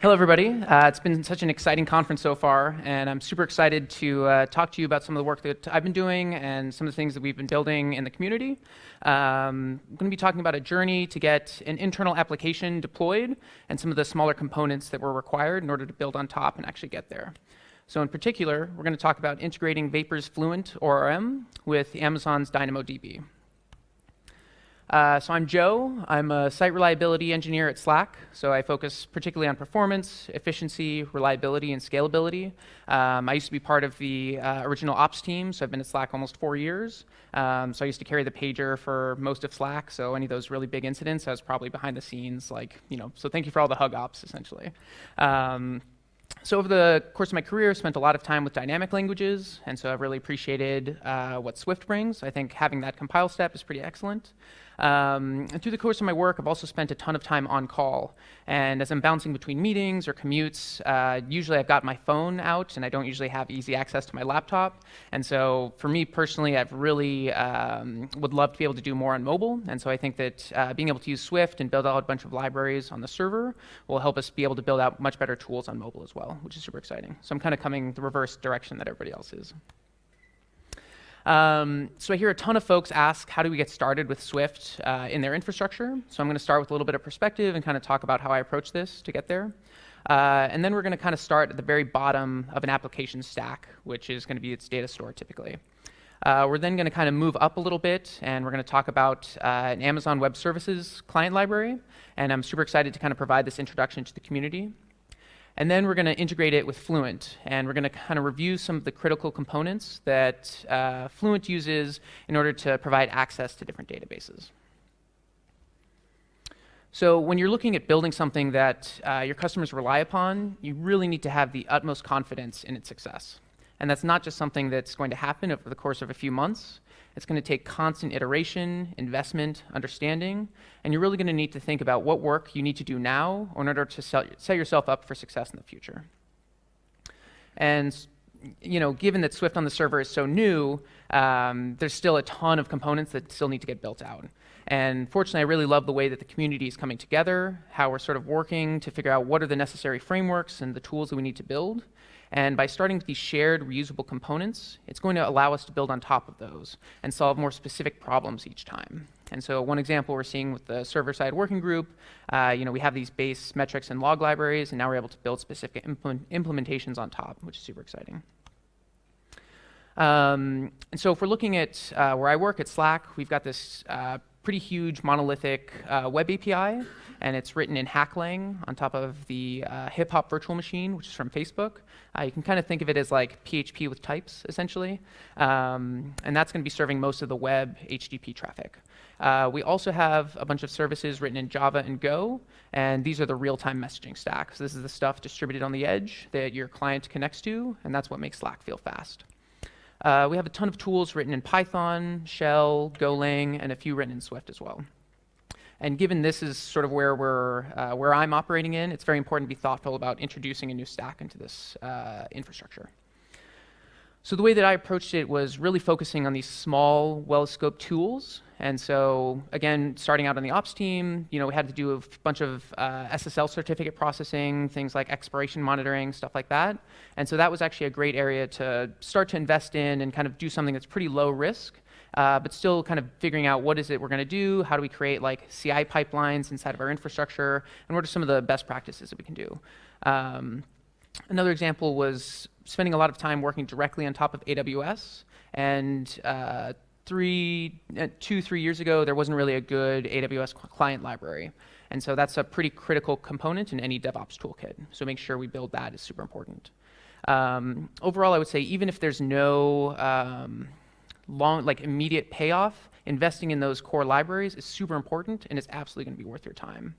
Hello, everybody. It's been such an exciting conference so far, and I'm super excited to talk to you about some of the work that I've been doing and some of the things that we've been building in the community. I'm going to be talking about a journey to get an internal application deployed and some of the smaller components that were required in order to build on top and actually get there. So in particular, we're going to talk about integrating Vapor's Fluent ORM with Amazon's DynamoDB. So I'm Joe. I'm a site reliability engineer at Slack. So I focus particularly on performance, efficiency, reliability, and scalability. I used to be part of the original ops team, so I've been at Slack almost 4 years. So I used to carry the pager for most of Slack. So any of those really big incidents, I was probably behind the scenes, so thank you for all the hug ops, essentially. So over the course of my career, I've spent a lot of time with dynamic languages, and so I've really appreciated what Swift brings. I think having that compile step is pretty excellent. And through the course of my work, I've also spent a ton of time on call. And as I'm bouncing between meetings or commutes, usually I've got my phone out, and I don't usually have easy access to my laptop. And so for me personally, I've really would love to be able to do more on mobile. And so I think that being able to use Swift and build out a bunch of libraries on the server will help us be able to build out much better tools on mobile as well, which is super exciting. So I'm kind of coming the reverse direction that everybody else is. So I hear a ton of folks ask, how do we get started with Swift in their infrastructure? So I'm going to start with a little bit of perspective and kind of talk about how I approach this to get there. And then we're going to kind of start at the very bottom of an application stack, which is going to be its data store typically. We're then going to kind of move up a little bit, and we're going to talk about an Amazon Web Services client library. And I'm super excited to kind of provide this introduction to the community. And then we're going to integrate it with Fluent, and we're going to kind of review some of the critical components that Fluent uses in order to provide access to different databases. So when you're looking at building something that your customers rely upon, you really need to have the utmost confidence in its success. And that's not just something that's going to happen over the course of a few months. It's going to take constant iteration, investment, understanding, and you're really going to need to think about what work you need to do now in order to set yourself up for success in the future. And given that Swift on the server is so new, there's still a ton of components that still need to get built out. And fortunately, I really love the way that the community is coming together, how we're sort of working to figure out what are the necessary frameworks and the tools that we need to build. And by starting with these shared reusable components, it's going to allow us to build on top of those and solve more specific problems each time. And so one example we're seeing with the server-side working group, we have these base metrics and log libraries, and now we're able to build specific implementations on top, which is super exciting. And so if we're looking at where I work at Slack, we've got this pretty huge monolithic web API, and it's written in Hacklang on top of the hip-hop virtual machine, which is from Facebook. You can kind of think of it as like PHP with types, essentially. And that's going to be serving most of the web HTTP traffic. We also have a bunch of services written in Java and Go, and these are the real-time messaging stack. So this is the stuff distributed on the edge that your client connects to, and that's what makes Slack feel fast. We have a ton of tools written in Python, Shell, Golang, and a few written in Swift as well. And given this is sort of where I'm operating in, it's very important to be thoughtful about introducing a new stack into this infrastructure. So the way that I approached it was really focusing on these small, well-scoped tools. And so again, starting out on the ops team, we had to do a bunch of SSL certificate processing, things like expiration monitoring, stuff like that. And so that was actually a great area to start to invest in and kind of do something that's pretty low risk, but still kind of figuring out what is it we're going to do, how do we create like CI pipelines inside of our infrastructure, and what are some of the best practices that we can do. Another example was spending a lot of time working directly on top of AWS, and 3 years ago, there wasn't really a good AWS client library. And so that's a pretty critical component in any DevOps toolkit. So make sure we build that is super important. Overall, I would say even if there's no immediate payoff, investing in those core libraries is super important, and it's absolutely going to be worth your time.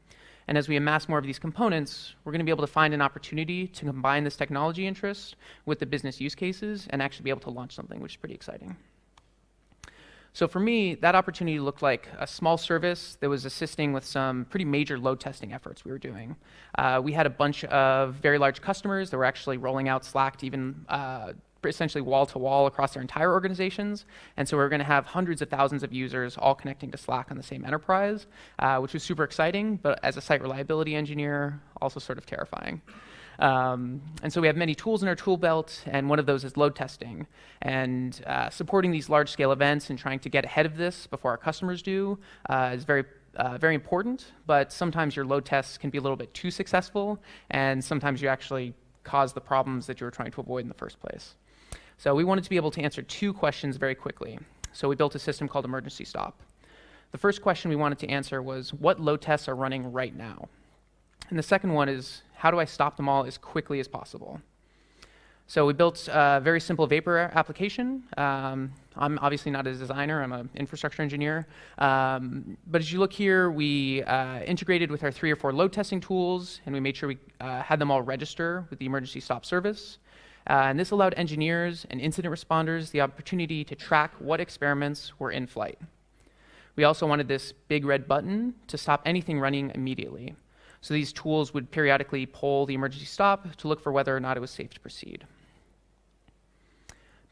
And as we amass more of these components, we're going to be able to find an opportunity to combine this technology interest with the business use cases and actually be able to launch something, which is pretty exciting. So for me, that opportunity looked like a small service that was assisting with some pretty major load testing efforts we were doing. We had a bunch of very large customers that were actually rolling out Slack to even essentially wall-to-wall across their entire organizations. And so we're going to have hundreds of thousands of users all connecting to Slack on the same enterprise, which was super exciting, but as a site reliability engineer, also sort of terrifying. And so we have many tools in our tool belt, and one of those is load testing. And supporting these large-scale events and trying to get ahead of this before our customers do is very important, but sometimes your load tests can be a little bit too successful, and sometimes you actually cause the problems that you were trying to avoid in the first place. So we wanted to be able to answer two questions very quickly. So we built a system called Emergency Stop. The first question we wanted to answer was, what load tests are running right now? And the second one is, how do I stop them all as quickly as possible? So we built a very simple Vapor application. I'm obviously not a designer, I'm an infrastructure engineer. But as you look here, we integrated with our 3 or 4 load testing tools, and we made sure we had them all register with the Emergency Stop service. And this allowed engineers and incident responders the opportunity to track what experiments were in flight. We also wanted this big red button to stop anything running immediately. So these tools would periodically poll the emergency stop to look for whether or not it was safe to proceed.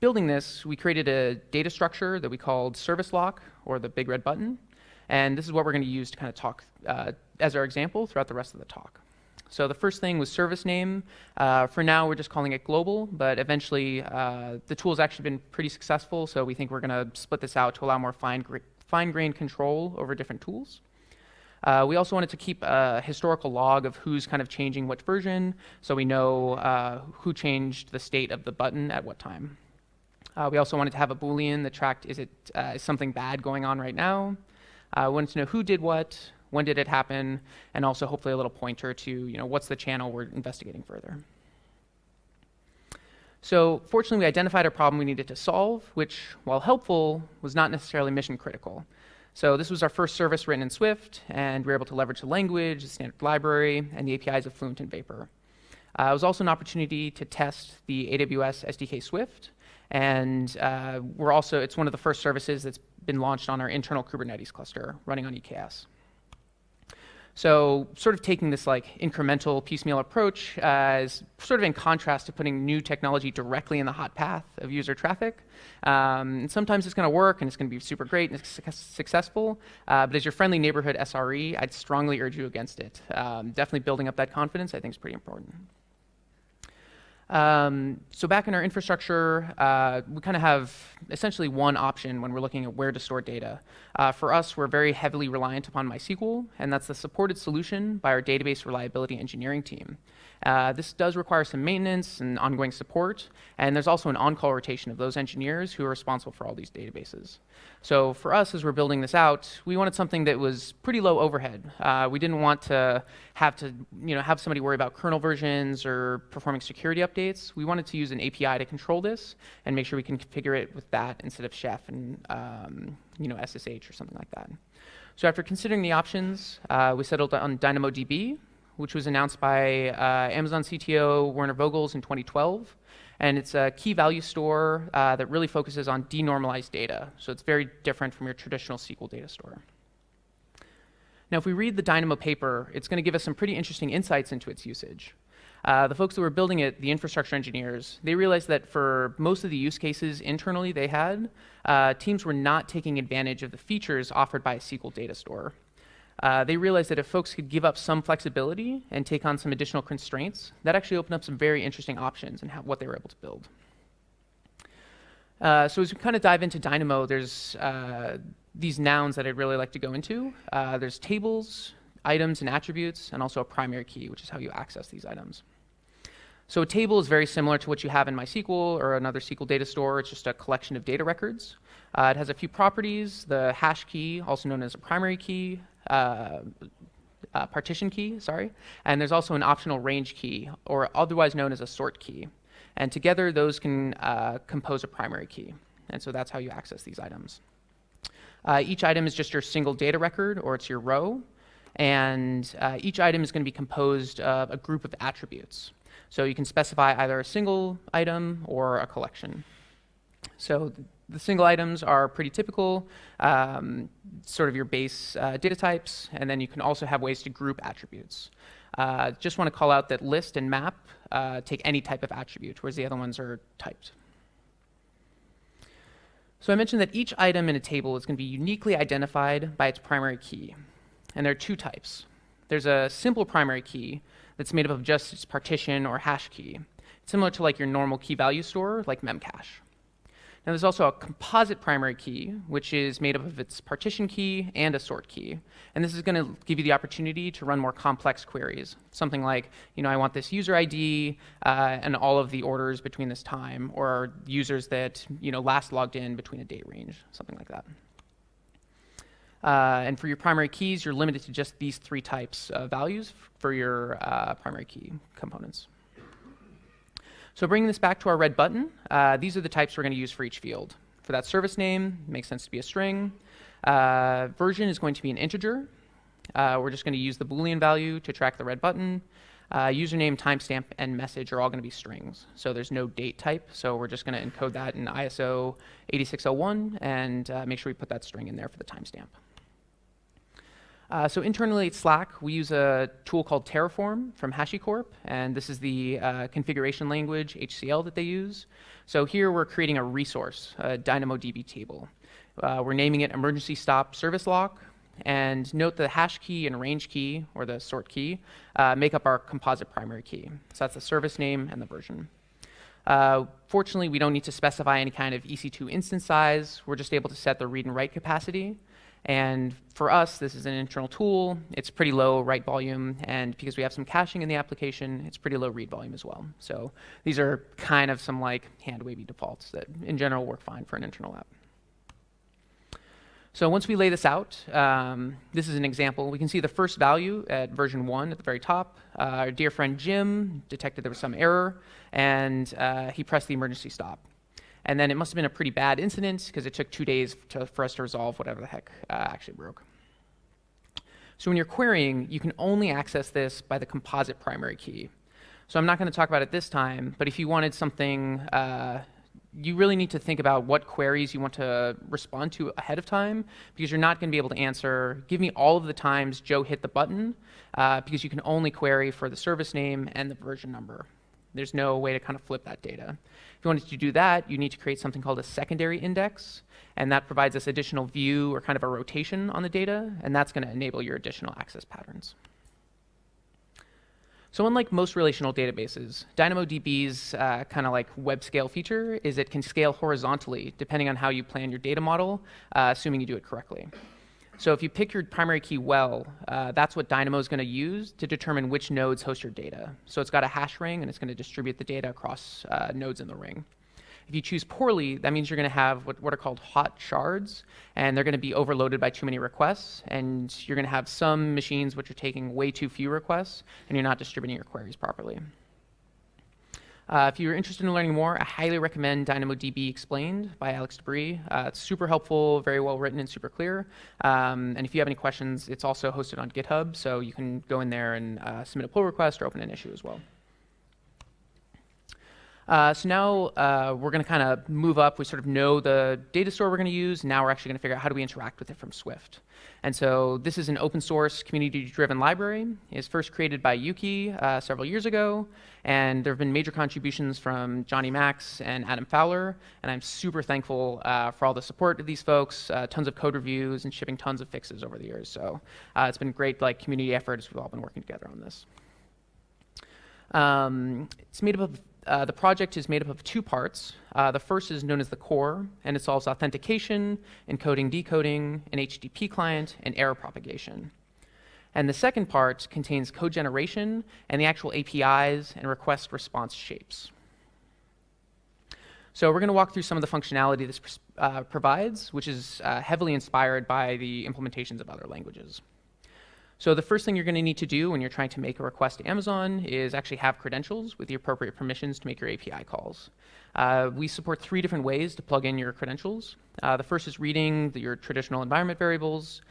Building this, we created a data structure that we called service lock, or the big red button. And this is what we're going to use to kind of talk as our example throughout the rest of the talk. So the first thing was service name. For now, we're just calling it global, but eventually the tool's actually been pretty successful, so we think we're going to split this out to allow more fine-grained control over different tools. We also wanted to keep a historical log of who's kind of changing what version, so we know who changed the state of the button at what time. We also wanted to have a Boolean that tracked, is something bad going on right now? We wanted to know who did what, when did it happen, and also hopefully a little pointer to, what's the channel we're investigating further. So fortunately, we identified a problem we needed to solve, which, while helpful, was not necessarily mission critical. So this was our first service written in Swift, and we were able to leverage the language, the standard library, and the APIs of Fluent and Vapor. It was also an opportunity to test the AWS SDK Swift, and it's one of the first services that's been launched on our internal Kubernetes cluster running on EKS. So sort of taking this incremental piecemeal approach is sort of in contrast to putting new technology directly in the hot path of user traffic. And sometimes it's going to work and it's going to be super great and it's successful. But as your friendly neighborhood SRE, I'd strongly urge you against it. Definitely building up that confidence I think is pretty important. So back in our infrastructure, we kind of have essentially one option when we're looking at where to store data. For us, we're very heavily reliant upon MySQL, and that's the supported solution by our database reliability engineering team. This does require some maintenance and ongoing support, and there's also an on-call rotation of those engineers who are responsible for all these databases. So for us, as we're building this out, we wanted something that was pretty low overhead. We didn't want to have somebody worry about kernel versions or performing security updates. We wanted to use an API to control this and make sure we can configure it with that instead of Chef and SSH or something like that. So after considering the options, we settled on DynamoDB, which was announced by Amazon CTO Werner Vogels in 2012. And it's a key value store that really focuses on denormalized data. So it's very different from your traditional SQL data store. Now, if we read the Dynamo paper, it's going to give us some pretty interesting insights into its usage. The folks that were building it, the infrastructure engineers, they realized that for most of the use cases internally they had, teams were not taking advantage of the features offered by a SQL data store. They realized that if folks could give up some flexibility and take on some additional constraints, that actually opened up some very interesting options in what they were able to build. So as we kind of dive into Dynamo, there's these nouns that I'd really like to go into. There's tables, items, and attributes, and also a primary key, which is how you access these items. So a table is very similar to what you have in MySQL or another SQL data store. It's just a collection of data records. It has a few properties, the hash key, also known as a primary key, partition key, and there's also an optional range key, or otherwise known as a sort key. And together, those can compose a primary key. And so that's how you access these items. Each item is just your single data record, or it's your row. And each item is going to be composed of a group of attributes. So you can specify either a single item or a collection. So the single items are pretty typical, sort of your base data types, and then you can also have ways to group attributes. Just want to call out that list and map take any type of attribute, whereas the other ones are typed. So I mentioned that each item in a table is going to be uniquely identified by its primary key. And there are two types. There's a simple primary key that's made up of just its partition or hash key, similar to like your normal key value store, like memcache. Now there's also a composite primary key, which is made up of its partition key and a sort key. And this is going to give you the opportunity to run more complex queries. Something like, I want this user ID and all of the orders between this time, or users that, last logged in between a date range, something like that. And for your primary keys, you're limited to just these three types of values for your primary key components. So bringing this back to our red button, these are the types we're going to use for each field. For that service name, it makes sense to be a string. Version is going to be an integer. We're just going to use the Boolean value to track the red button. Username, timestamp, and message are all going to be strings. So there's no date type, so we're just going to encode that in ISO 8601 and make sure we put that string in there for the timestamp. So internally at Slack, we use a tool called Terraform from HashiCorp, and this is the configuration language, HCL, that they use. So here we're creating a resource, a DynamoDB table. We're naming it emergency stop service lock, and note the hash key and range key, or the sort key, make up our composite primary key. So that's the service name and the version. Fortunately, we don't need to specify any kind of EC2 instance size. We're just able to set the read and write capacity. And for us, this is an internal tool. It's pretty low write volume, and because we have some caching in the application, it's pretty low read volume as well. So these are kind of some like hand-wavy defaults that in general work fine for an internal app. So once we lay this out, this is an example. We can see the first value at version 1 at the very top. Our dear friend Jim detected there was some error, and he pressed the emergency stop. And then it must have been a pretty bad incident because it took 2 days for us to resolve whatever the heck actually broke. So when you're querying, you can only access this by the composite primary key. So I'm not going to talk about it this time, but if you wanted something, you really need to think about what queries you want to respond to ahead of time, because you're not going to be able to answer, give me all of the times Joe hit the button, because you can only query for the service name and the version number. There's no way to kind of flip that data. If you wanted to do that, you need to create something called a secondary index, and that provides us additional view or kind of a rotation on the data, and that's going to enable your additional access patterns. So unlike most relational databases, DynamoDB's kind of like web scale feature is it can scale horizontally depending on how you plan your data model, assuming you do it correctly. So if you pick your primary key well, that's what Dynamo is going to use to determine which nodes host your data. So it's got a hash ring, and it's going to distribute the data across nodes in the ring. If you choose poorly, that means you're going to have what are called hot shards, and they're going to be overloaded by too many requests, and you're going to have some machines which are taking way too few requests, and you're not distributing your queries properly. If you're interested in learning more, I highly recommend DynamoDB Explained by Alex Debris. It's super helpful, very well written, and super clear. And if you have any questions, it's also hosted on GitHub, so you can go in there and submit a pull request or open an issue as well. So now we're going to kind of move up. We sort of know the data store we're going to use. Now we're actually going to figure out how do we interact with it from Swift. And so this is an open source community-driven library. It's first created by Yuki several years ago. And there have been major contributions from Johnny Max and Adam Fowler. And I'm super thankful for all the support of these folks, tons of code reviews, and shipping tons of fixes over the years. So it's been great community effort as we've all been working together on this. It's made up of the project is made up of 2 parts. The first is known as the core, and it solves authentication, encoding, decoding, an HTTP client, and error propagation. And the second part contains code generation and the actual APIs and request response shapes. So we're going to walk through some of the functionality this provides, which is heavily inspired by the implementations of other languages. So the first thing you're going to need to do when you're trying to make a request to Amazon is actually have credentials with the appropriate permissions to make your API calls. We support 3 different ways to plug in your credentials. The first is reading your traditional environment variables.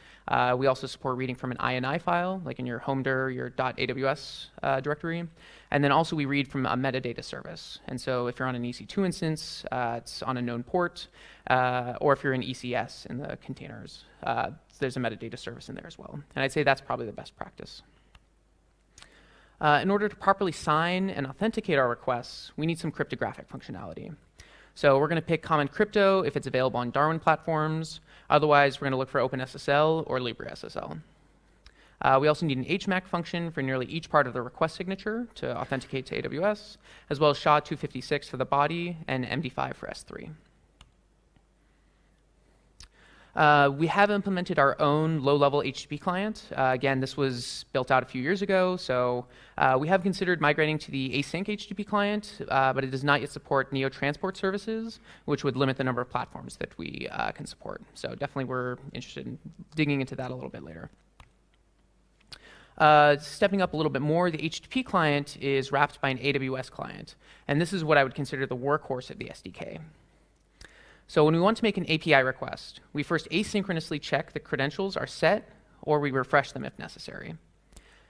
We also support reading from an INI file, like in your home.dir, your .aws directory. And then also we read from a metadata service. And so if you're on an EC2 instance, it's on a known port, or if you're in ECS in the containers, there's a metadata service in there as well. And I'd say that's probably the best practice. In order to properly sign and authenticate our requests, we need some cryptographic functionality. So we're going to pick Common Crypto if it's available on Darwin platforms. Otherwise, we're going to look for OpenSSL or LibreSSL. We also need an HMAC function for nearly each part of the request signature to authenticate to AWS, as well as SHA-256 for the body and MD5 for S3. We have implemented our own low-level HTTP client. Again, this was built out a few years ago, so we have considered migrating to the async HTTP client, but it does not yet support NEO transport services, which would limit the number of platforms that we can support. So definitely we're interested in digging into that a little bit later. Stepping up a little bit more, the HTTP client is wrapped by an AWS client, and this is what I would consider the workhorse of the SDK. So when we want to make an API request, we first asynchronously check the credentials are set, or we refresh them if necessary.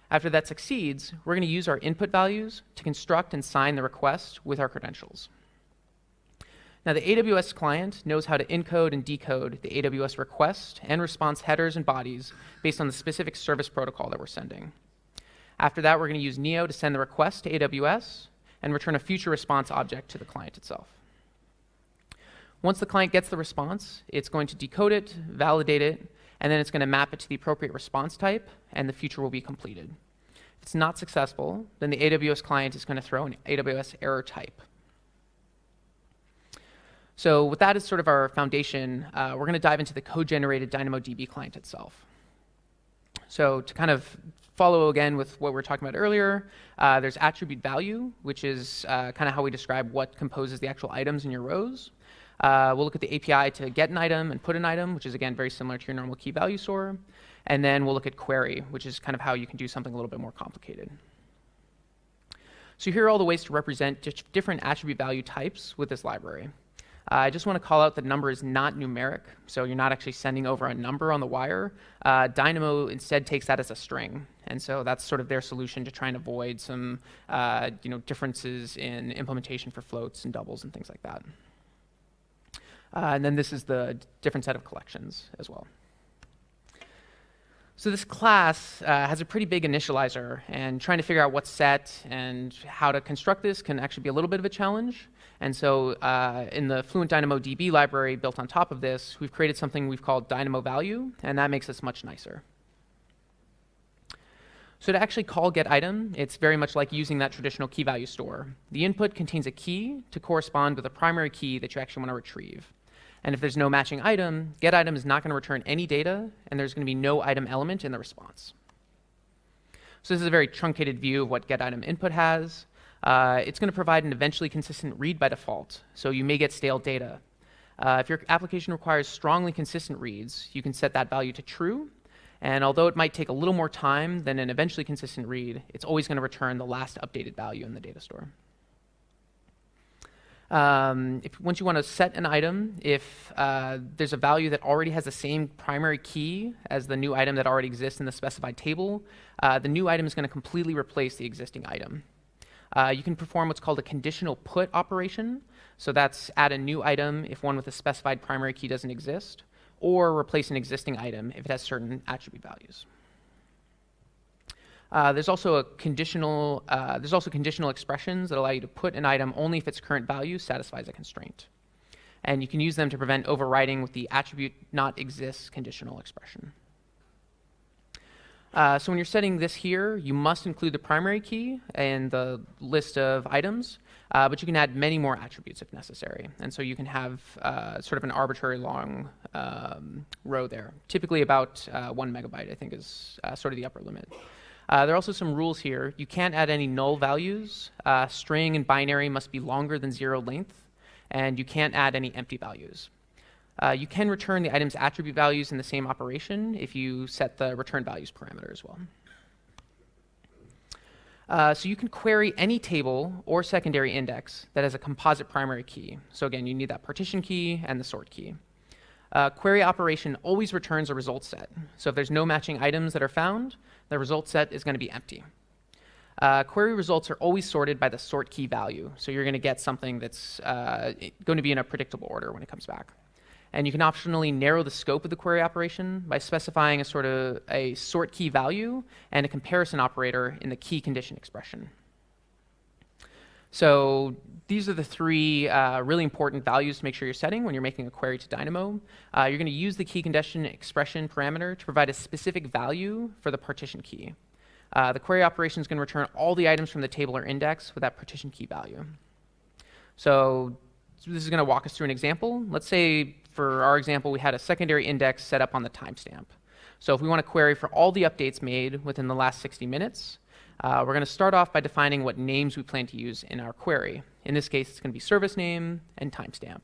After that succeeds, we're going to use our input values to construct and sign the request with our credentials. Now, the AWS client knows how to encode and decode the AWS request and response headers and bodies based on the specific service protocol that we're sending. After that, we're going to use NEO to send the request to AWS and return a future response object to the client itself. Once the client gets the response, it's going to decode it, validate it, and then it's going to map it to the appropriate response type, and the feature will be completed. If it's not successful, then the AWS client is going to throw an AWS error type. So with that as sort of our foundation, we're going to dive into the code-generated DynamoDB client itself. So to kind of follow again with what we were talking about earlier, there's attribute value, which is kind of how we describe what composes the actual items in your rows. We'll look at the API to get an item and put an item, which is, again, very similar to your normal key value store. And then we'll look at query, which is kind of how you can do something a little bit more complicated. So here are all the ways to represent different attribute value types with this library. I just want to call out that number is not numeric, so you're not actually sending over a number on the wire. Dynamo instead takes that as a string, and so that's sort of their solution to try and avoid some differences in implementation for floats and doubles and things like that. And then this is the different set of collections as well. So this class has a pretty big initializer, and trying to figure out what's set and how to construct this can actually be a little bit of a challenge. And so in the FluentDynamoDB library built on top of this, we've created something we've called Dynamo value, and that makes this much nicer. So to actually call getItem, it's very much like using that traditional key value store. The input contains a key to correspond with a primary key that you actually want to retrieve. And if there's no matching item, getItem is not going to return any data, and there's going to be no item element in the response. So this is a very truncated view of what getItem input has. It's going to provide an eventually consistent read by default, so you may get stale data. If your application requires strongly consistent reads, you can set that value to true. And although it might take a little more time than an eventually consistent read, it's always going to return the last updated value in the data store. Once you want to set an item, if there's a value that already has the same primary key as the new item that already exists in the specified table, the new item is going to completely replace the existing item. You can perform what's called a conditional put operation. So that's add a new item if one with a specified primary key doesn't exist, or replace an existing item if it has certain attribute values. There's also conditional expressions that allow you to put an item only if its current value satisfies a constraint. And you can use them to prevent overriding with the attribute not exists conditional expression. So when you're setting this here, you must include the primary key in the list of items, but you can add many more attributes if necessary. And so you can have sort of an arbitrary long row there. Typically about 1 megabyte, I think, is sort of the upper limit. There are also some rules here. You can't add any null values. String and binary must be longer than 0 length, and you can't add any empty values. You can return the item's attribute values in the same operation if you set the return values parameter as well. So you can query any table or secondary index that has a composite primary key. So again, you need that partition key and the sort key. Query operation always returns a result set. So if there's no matching items that are found, the result set is going to be empty. Query results are always sorted by the sort key value. So you're going to get something that's going to be in a predictable order when it comes back. And you can optionally narrow the scope of the query operation by specifying a sort of a sort key value and a comparison operator in the key condition expression. So these are the three really important values to make sure you're setting when you're making a query to Dynamo. You're going to use the key condition expression parameter to provide a specific value for the partition key. The query operation is going to return all the items from the table or index with that partition key value. So this is going to walk us through an example. Let's say for our example, we had a secondary index set up on the timestamp. So if we want to query for all the updates made within the last 60 minutes, we're going to start off by defining what names we plan to use in our query. In this case, it's going to be service name and timestamp.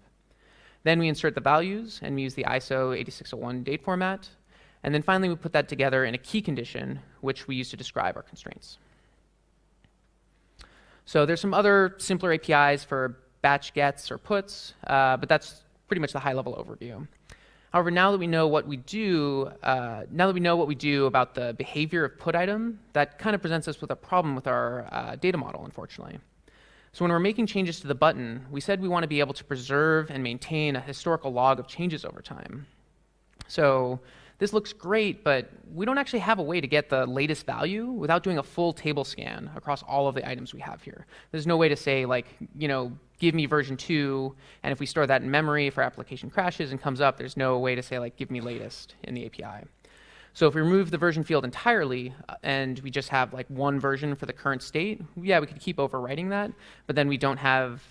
Then we insert the values, and we use the ISO 8601 date format. And then finally, we put that together in a key condition, which we use to describe our constraints. So there's some other simpler APIs for batch gets or puts, but that's pretty much the high-level overview. However, now that we know what we do about the behavior of put item, that kind of presents us with a problem with our data model, unfortunately. So when we're making changes to the button, we said we want to be able to preserve and maintain a historical log of changes over time. So this looks great, but we don't actually have a way to get the latest value without doing a full table scan across all of the items we have here. There's no way to say, like, give me version 2, and if we store that in memory, if our application crashes and comes up, there's no way to say, like, give me latest in the API. So if we remove the version field entirely and we just have like one version for the current state, yeah, we could keep overwriting that, but then we don't have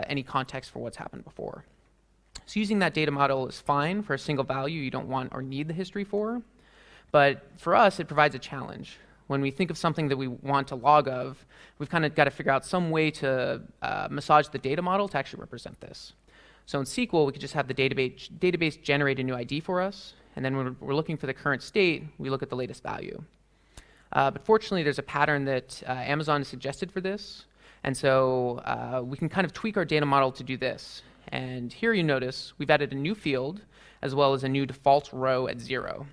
any context for what's happened before. So using that data model is fine for a single value you don't want or need the history for, but for us, it provides a challenge. When we think of something that we want to log of, we've kind of got to figure out some way to massage the data model to actually represent this. So in SQL, we could just have the database generate a new ID for us, and then when we're looking for the current state, we look at the latest value. But fortunately, there's a pattern that Amazon has suggested for this, and so we can kind of tweak our data model to do this. And here you notice we've added a new field, as well as a new default row at 0.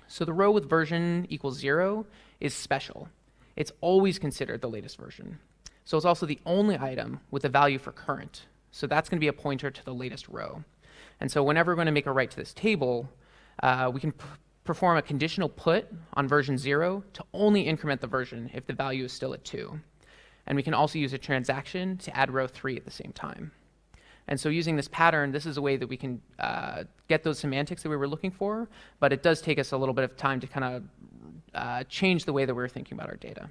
So the row with version equals 0 is special. It's always considered the latest version. So it's also the only item with a value for current. So that's going to be a pointer to the latest row. And so whenever we're going to make a write to this table, we can perform a conditional put on version 0 to only increment the version if the value is still at 2. And we can also use a transaction to add row 3 at the same time. And so using this pattern, this is a way that we can get those semantics that we were looking for, but it does take us a little bit of time to kind of change the way that we're thinking about our data.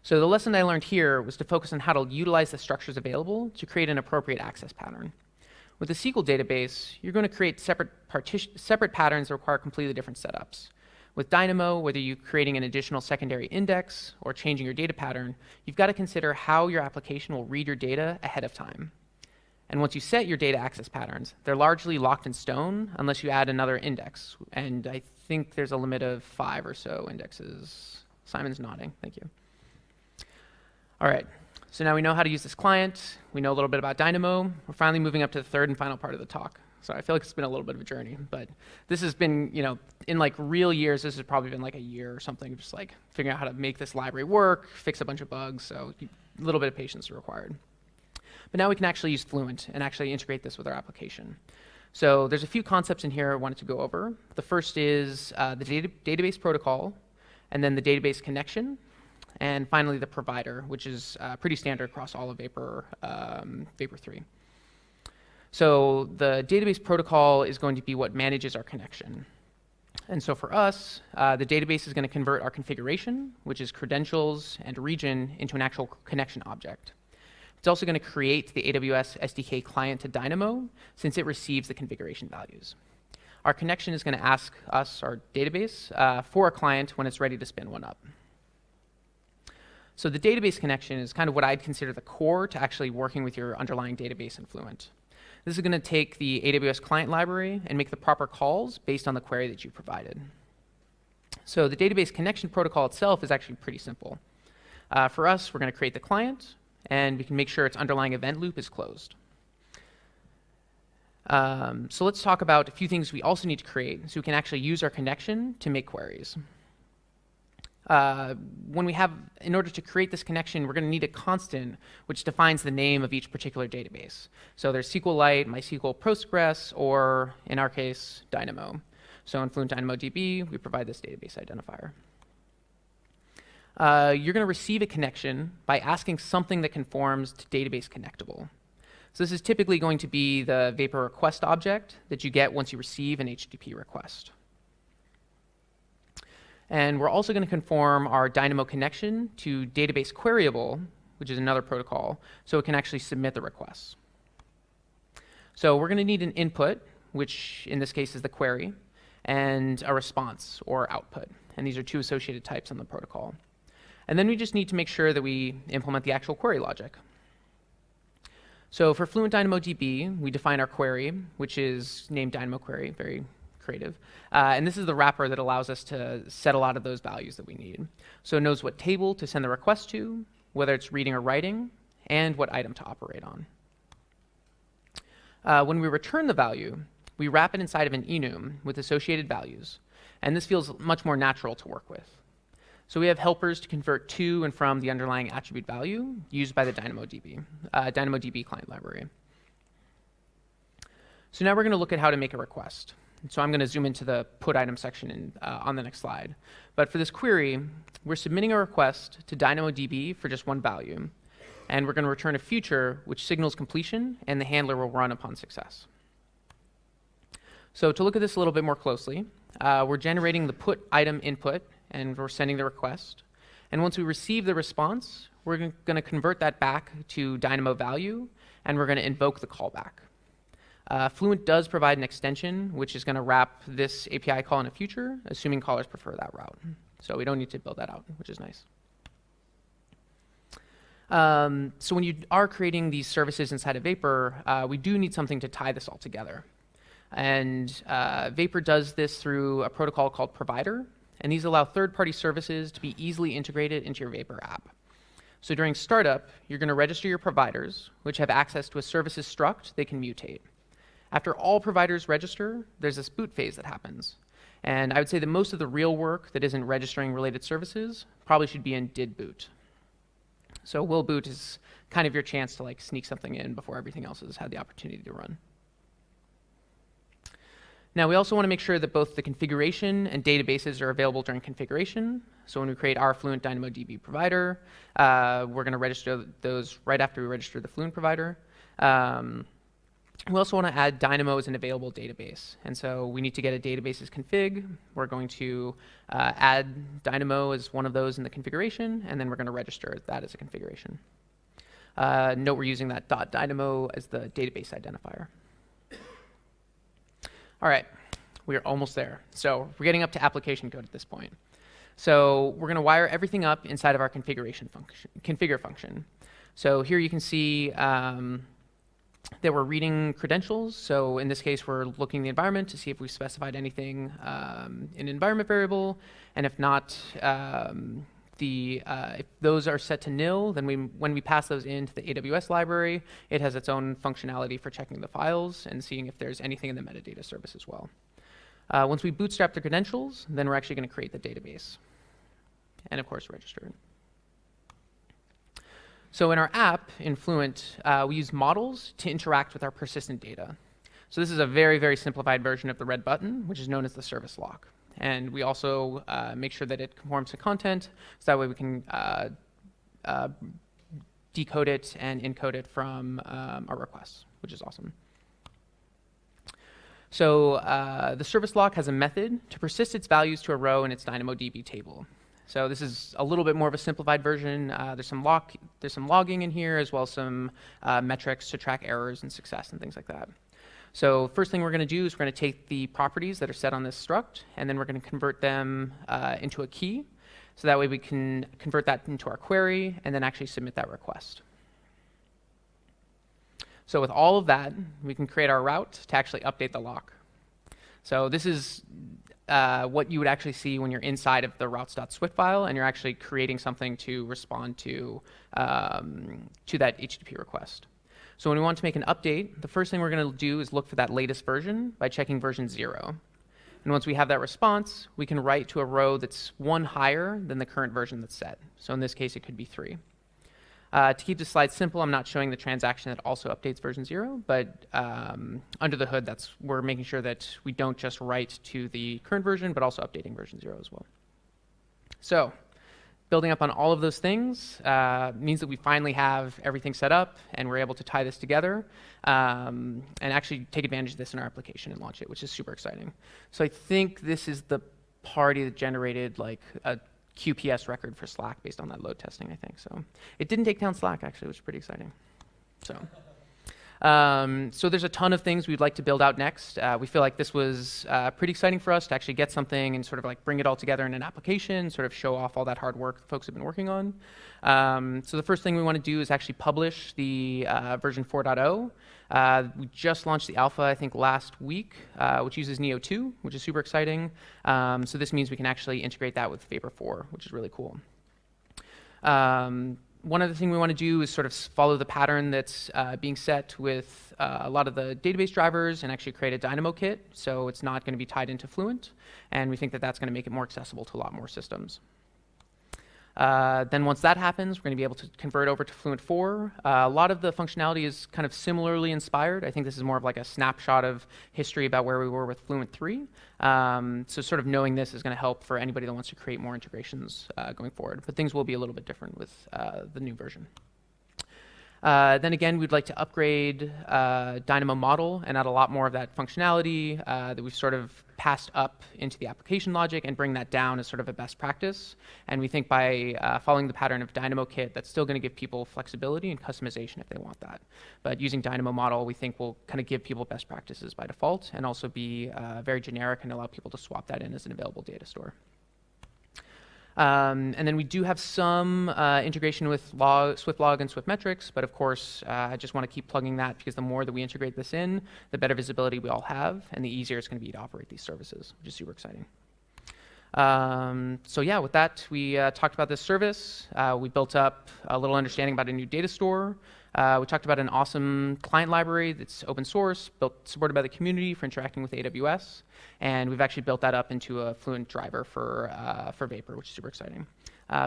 So the lesson I learned here was to focus on how to utilize the structures available to create an appropriate access pattern. With a SQL database, you're going to create separate patterns that require completely different setups. With Dynamo, whether you're creating an additional secondary index or changing your data pattern, you've got to consider how your application will read your data ahead of time. And once you set your data access patterns, they're largely locked in stone unless you add another index. And I think there's a limit of 5 or so indexes. Simon's nodding. Thank you. All right. So now we know how to use this client. We know a little bit about Dynamo. We're finally moving up to the third and final part of the talk. So I feel like it's been a little bit of a journey, but this has been, in like real years, this has probably been like a year or something, just like figuring out how to make this library work, fix a bunch of bugs. So a little bit of patience is required. But now we can actually use Fluent and actually integrate this with our application. So there's a few concepts in here I wanted to go over. The first is the database protocol, and then the database connection, and finally the provider, which is pretty standard across all of Vapor 3. So the database protocol is going to be what manages our connection. And so for us, the database is going to convert our configuration, which is credentials and region, into an actual connection object. It's also going to create the AWS SDK client to Dynamo, since it receives the configuration values. Our connection is going to ask us, our database, for a client when it's ready to spin one up. So the database connection is kind of what I'd consider the core to actually working with your underlying database in Fluent. This is going to take the AWS client library and make the proper calls based on the query that you provided. So the database connection protocol itself is actually pretty simple. For us, we're going to create the client, and we can make sure its underlying event loop is closed. So let's talk about a few things we also need to create so we can actually use our connection to make queries. In order to create this connection, we're going to need a constant which defines the name of each particular database. So there's SQLite, MySQL, Postgres, or in our case, Dynamo. So in FluentDynamoDB, we provide this database identifier. you're going to receive a connection by asking something that conforms to database connectable. So this is typically going to be the Vapor request object that you get once you receive an HTTP request. And we're also going to conform our Dynamo connection to database queryable, which is another protocol, so it can actually submit the requests. So we're going to need an input, which in this case is the query, and a response or output. And these are two associated types on the protocol. And then we just need to make sure that we implement the actual query logic. So for FluentDynamoDB, we define our query, which is named Dynamo query, very creative. And this is the wrapper that allows us to set a lot of those values that we need. So it knows what table to send the request to, whether it's reading or writing, and what item to operate on. When we return the value, we wrap it inside of an enum with associated values. And this feels much more natural to work with. So we have helpers to convert to and from the underlying attribute value used by the DynamoDB client library. So now we're going to look at how to make a request. So I'm going to zoom into the put item section on the next slide. But for this query, we're submitting a request to DynamoDB for just one value. And we're going to return a future which signals completion, and the handler will run upon success. So to look at this a little bit more closely, we're generating the put item input, and we're sending the request. And once we receive the response, we're going to convert that back to Dynamo value, and we're going to invoke the callback. Fluent does provide an extension, which is going to wrap this API call in a future, assuming callers prefer that route. So we don't need to build that out, which is nice. So when you are creating these services inside of Vapor, we do need something to tie this all together. And Vapor does this through a protocol called Provider. And these allow third-party services to be easily integrated into your Vapor app. So during startup, you're going to register your providers, which have access to a services struct they can mutate. After all providers register, there's this boot phase that happens. And I would say that most of the real work that isn't registering related services probably should be in did boot. So will boot is kind of your chance to sneak something in before everything else has had the opportunity to run. Now, we also want to make sure that both the configuration and databases are available during configuration. So when we create our Fluent DynamoDB provider, we're going to register those right after we register the Fluent provider. We also want to add Dynamo as an available database. And so we need to get a databases config. We're going to add Dynamo as one of those in the configuration, and then we're going to register that as a configuration. Note we're using that .dynamo as the database identifier. All right, we are almost there. So we're getting up to application code at this point. So we're going to wire everything up inside of our configuration function, configure function. So here you can see that we're reading credentials. So in this case, we're looking at the environment to see if we've specified anything in environment variable. And if not, if those are set to nil, then when we pass those into the AWS library, it has its own functionality for checking the files and seeing if there's anything in the metadata service as well. Once we bootstrap the credentials, then we're actually going to create the database and, of course, register it. So in our app in Fluent, we use models to interact with our persistent data. So this is a very, very simplified version of the red button, which is known as the service lock. And we also make sure that it conforms to content, so that way we can decode it and encode it from our requests, which is awesome. So the service lock has a method to persist its values to a row in its DynamoDB table. So this is a little bit more of a simplified version. There's some logging in here, as well as some metrics to track errors and success and things like that. So first thing we're going to do is we're going to take the properties that are set on this struct, and then we're going to convert them into a key. So that way we can convert that into our query and then actually submit that request. So with all of that, we can create our route to actually update the lock. So this is what you would actually see when you're inside of the routes.swift file and you're actually creating something to respond to that HTTP request. So when we want to make an update, the first thing we're going to do is look for that latest version by checking version 0. And once we have that response, we can write to a row that's one higher than the current version that's set. So in this case, it could be 3. To keep this slide simple, I'm not showing the transaction that also updates version 0, but under the hood, we're making sure that we don't just write to the current version, but also updating version 0 as well. So building up on all of those things means that we finally have everything set up and we're able to tie this together and actually take advantage of this in our application and launch it, which is super exciting. So I think this is the party that generated like a QPS record for Slack based on that load testing, I think. So it didn't take down Slack, actually, which is pretty exciting. So there's a ton of things we'd like to build out next. We feel like this was pretty exciting for us to actually get something and sort of like bring it all together in an application, sort of show off all that hard work folks have been working on. So the first thing we want to do is actually publish the version 4.0. We just launched the alpha, I think, last week, which uses Neo 2, which is super exciting. So this means we can actually integrate that with Vapor 4, which is really cool. One other thing we want to do is sort of follow the pattern that's being set with a lot of the database drivers and actually create a Dynamo kit, so it's not going to be tied into Fluent, and we think that that's going to make it more accessible to a lot more systems. Then once that happens, we're going to be able to convert over to Fluent 4. A lot of the functionality is kind of similarly inspired. I think this is more of like a snapshot of history about where we were with Fluent 3. So sort of knowing this is going to help for anybody that wants to create more integrations going forward. But things will be a little bit different with the new version. Then again, we'd like to upgrade Dynamo model and add a lot more of that functionality that we've sort of passed up into the application logic and bring that down as sort of a best practice. And we think by following the pattern of Dynamo kit, that's still going to give people flexibility and customization if they want that. But using Dynamo model, we think will kind of give people best practices by default and also be very generic and allow people to swap that in as an available data store. And then we do have some integration with SwiftLog and SwiftMetrics, but of course, I just want to keep plugging that because the more that we integrate this in, the better visibility we all have, and the easier it's going to be to operate these services, which is super exciting. So yeah, with that, we talked about this service. We built up a little understanding about a new data store. We talked about an awesome client library that's open source, supported by the community for interacting with AWS. And we've actually built that up into a Fluent driver for Vapor, which is super exciting.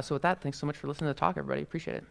So with that, thanks so much for listening to the talk, everybody. Appreciate it.